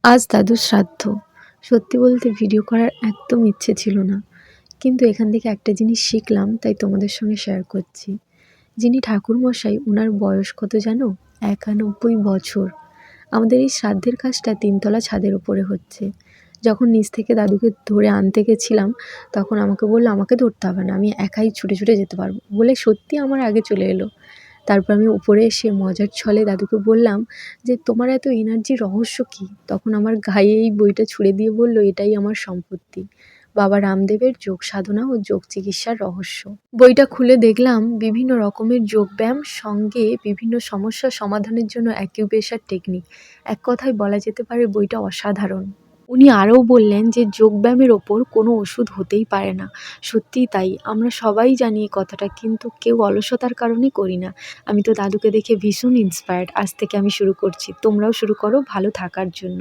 আজ দাদুর শ্রাদ্ধ। সত্যি বলতে ভিডিও করার একদম ইচ্ছে ছিল না, কিন্তু এখান থেকে একটা জিনিস শিখলাম, তাই তোমাদের সঙ্গে শেয়ার করছি। যিনি ঠাকুরমশাই, ওনার বয়স কত জানো? 91 বছর। আমাদের এই শ্রাদ্ধের কাজটা তিনতলা ছাদের উপরে হচ্ছে। যখন নিচ থেকে দাদুকে ধরে আনতে গেছিলাম, তখন আমাকে বললো আমাকে ধরতে হবে না, আমি একাই ছুটে ছুটে যেতে পারবো বলে সত্যি আমার আগে চলে এলো। তারপর আমি উপরে এসে মজার ছলে দাদুকে বললাম যে, তোমার এত এনার্জি রহস্য কী? তখন আমার গায়ে এই বইটা ছুঁড়ে দিয়ে বলল, এটাই আমার সম্পত্তি, বাবা রামদেবের যোগ সাধনা ও যোগ চিকিৎসার রহস্য। বইটা খুলে দেখলাম বিভিন্ন রকমের যোগব্যায়াম, সঙ্গে বিভিন্ন সমস্যা সমাধানের জন্য অ্যাকিউপ্রেশার টেকনিক। এক কথায় বলা যেতে পারে বইটা অসাধারণ। উনি আরও বললেন যে যোগব্যায়ামের ওপর কোনো ওষুধ হতেই পারে না। সত্যিই তাই, আমরা সবাই জানি এই কথাটা, কিন্তু কেউ অলসতার কারণে করি না। আমি তো দাদুকে দেখে ভীষণ ইন্সপায়ার্ড। আজ থেকে আমি শুরু করছি, তোমরাও শুরু করো ভালো থাকার জন্য।